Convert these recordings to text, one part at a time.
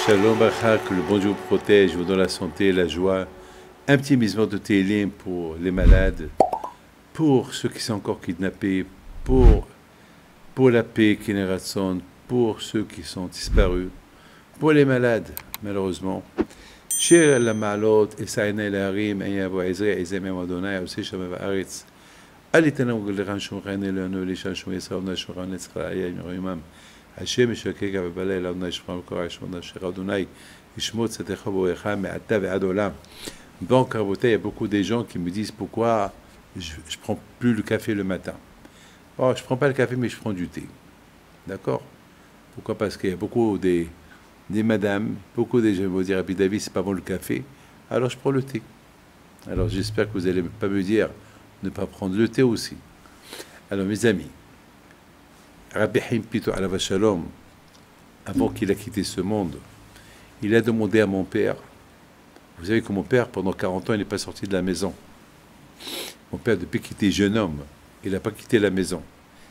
Shalom Bacha, que le bon Dieu vous protège, vous donne la santé, la joie. Un petit misement de Télim pour les malades, pour ceux qui sont encore kidnappés, pour la paix qui n'est rassonne, pour ceux qui sont disparus, pour les malades, malheureusement. Shir la malot, Esaïna la Harim, Eyavo Ezra, Ezemem Adonai, aussi Shem Vaaretz. Alitana Gulran Shumran, Elano, Lishan Shum Yesrav, Nashran, Netzra, Yayim Rimam. Hachem Shakek Ababalel, Adonai Shram Korash, Adonai, Ishmot, Satecha Boecha, Me'ata Ve'ad Olam. Donc, à voter, il y a beaucoup de gens qui me disent pourquoi je ne prends plus le café le matin. Oh, je ne prends pas le café, mais je prends du thé. D'accord? Pourquoi? Parce qu'il y a beaucoup des madames, beaucoup des gens vont dire, Rabbi David, c'est pas bon le café, alors je prends le thé. Alors, j'espère que vous n'allez pas me dire ne pas prendre le thé aussi. Alors, mes amis, Rabbi Haim Pito Alav Shalom, avant qu'il a quitté ce monde, il a demandé à mon père. Vous savez que mon père, pendant 40 ans, il n'est pas sorti de la maison. Mon père, depuis qu'il était jeune homme, il n'a pas quitté la maison.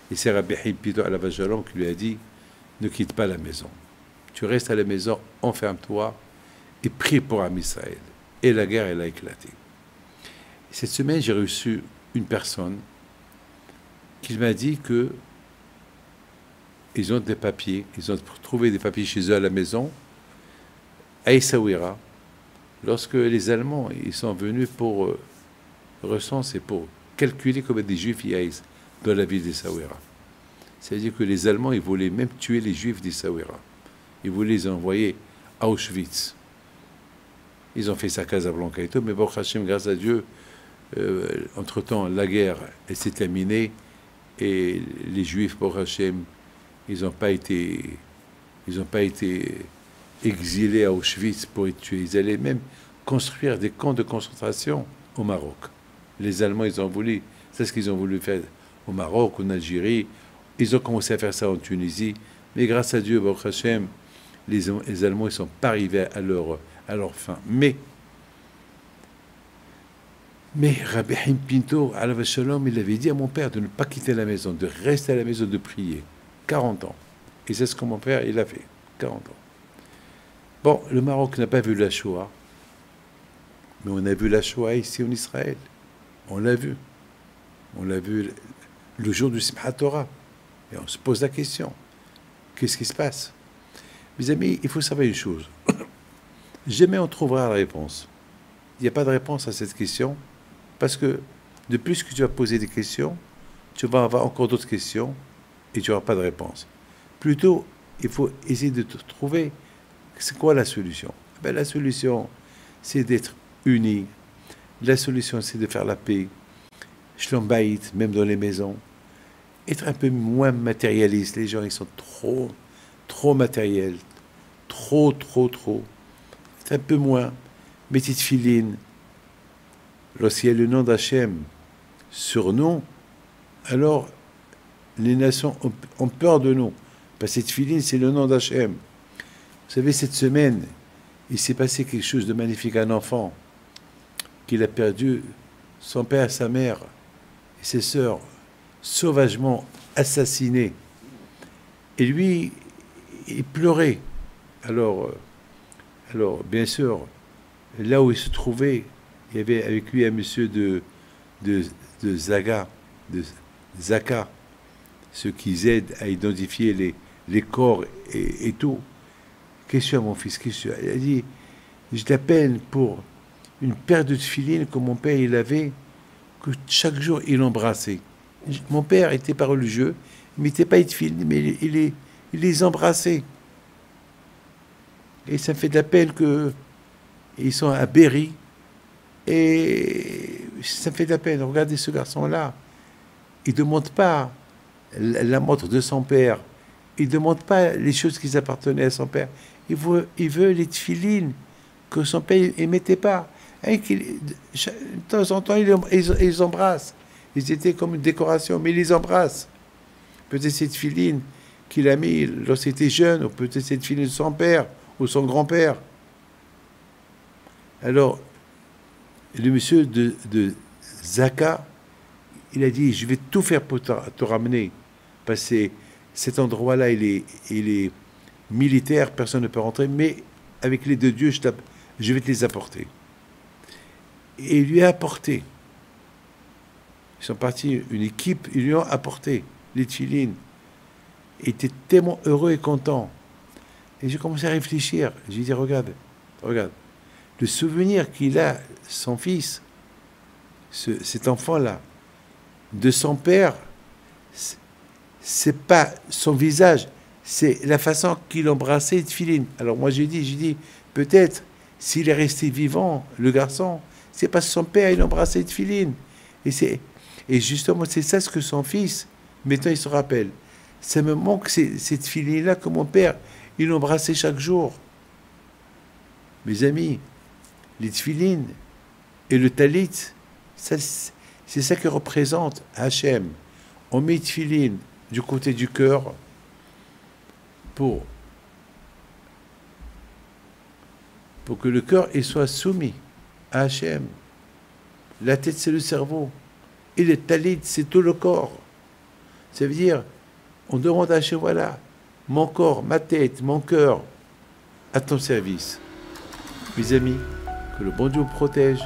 Et c'est Rabbi Haim Pito Alav Shalom qui lui a dit, ne quitte pas la maison. Tu restes à la maison, enferme-toi et prie pour Am Israël. Et la guerre, elle a éclaté. Cette semaine, j'ai reçu une personne qui m'a dit que ils ont des papiers, ils ont trouvé des papiers chez eux à la maison, à Essaouira, lorsque les Allemands ils sont venus pour recenser, pour calculer combien des Juifs il y a dans la ville d'Essaouira. C'est-à-dire que les Allemands, ils voulaient même tuer les Juifs d'Essaouira. Ils voulaient les envoyer à Auschwitz. Ils ont fait ça à Casablanca et tout, mais bon, Hachem, grâce à Dieu, entre-temps, la guerre s'est terminée et les Juifs, pour Hachem, ils n'ont pas été exilés à Auschwitz pour être tués. Ils allaient même construire des camps de concentration au Maroc. Les Allemands, ils ont voulu, c'est ce qu'ils ont voulu faire au Maroc, en Algérie. Ils ont commencé à faire ça en Tunisie. Mais grâce à Dieu, Baruch Hashem, les Allemands, ils ne sont pas arrivés à leur fin. Mais Rabbi Haim Pinto, Alav Shalom, il avait dit à mon père de ne pas quitter la maison, de rester à la maison, de prier. 40 ans. Et c'est ce que mon père, il a fait. 40 ans. Bon, le Maroc n'a pas vu la Shoah, mais on a vu la Shoah ici en Israël. On l'a vu. On l'a vu le jour du Simchat Torah. Et on se pose la question. Qu'est-ce qui se passe? Mes amis, il faut savoir une chose. Jamais on trouvera la réponse. Il n'y a pas de réponse à cette question, parce que de plus que tu vas poser des questions, tu vas avoir encore d'autres questions, et tu n'auras pas de réponse. Plutôt, il faut essayer de trouver, c'est quoi la solution? Ben, la solution, c'est d'être unis. La solution, c'est de faire la paix. Shlom Bayit, même dans les maisons. Être un peu moins matérialiste. Les gens, ils sont trop matériels. Trop. Être un peu moins. Mettez tefilin. Lorsqu'il y a le nom d'Hachem sur nous, alors les nations ont peur de nous. Parce que tefilin, c'est le nom d'Hachem. Vous savez, cette semaine, il s'est passé quelque chose de magnifique. Un enfant qu'il a perdu son père et sa mère et ses sœurs sauvagement assassinés. Et lui, il pleurait. Alors, bien sûr, là où il se trouvait, il y avait avec lui un monsieur de Zaka, ceux qui aident à identifier les corps et tout. Question à mon fils, question. Il a dit, je t'appelle pour une paire de tefilines que mon père il avait, que chaque jour il embrassait. Mon père n'était pas religieux, il ne mettait pas de tefilines, mais il les embrassait. Et ça me fait de la peine qu'ils sont à Berry. Et ça me fait de la peine. Regardez ce garçon-là. Il ne demande pas la montre de son père. Il ne demande pas les choses qui appartenaient à son père. Il veut les tefilines que son père ne mettait pas. Et de temps en temps, ils embrassent. Ils étaient comme une décoration, mais ils les embrassent. Peut-être cette tefilines qu'il a mis lorsqu'il était jeune, ou peut-être cette tefilines de son père ou son grand-père. Alors, le monsieur de Zaka, il a dit, je vais tout faire pour te ramener. Parce que cet endroit-là, il est militaire, personne ne peut rentrer, mais avec l'aide de Dieu, je vais te les apporter. Et il lui a apporté. Ils sont partis, une équipe, ils lui ont apporté les tefilines. Il était tellement heureux et content. Et j'ai commencé à réfléchir. J'ai dit, regarde, le souvenir qu'il a, son fils, cet enfant-là, de son père, c'est pas son visage, c'est la façon qu'il embrassait Tefilin. Alors moi j'ai dit, peut-être, s'il est resté vivant, le garçon, c'est parce que son père, il embrassait Tefilin. Et justement, c'est ça ce que son fils, maintenant il se rappelle. Ça me manque cette Tefilin-là que mon père, il embrassait chaque jour. Mes amis, les Tefilin et le talit, c'est ça que représente Hachem. On met Tefilin du côté du cœur pour que le cœur soit soumis à Hachem. La tête, c'est le cerveau. Et le talit, c'est tout le corps. Ça veut dire, on demande à Hachem, voilà, mon corps, ma tête, mon cœur, à ton service. Mes amis, que le bon Dieu vous protège,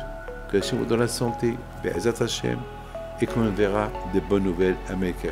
que Hachem vous donne la santé, Be'ezat Hachem, et qu'on verra des bonnes nouvelles américaines.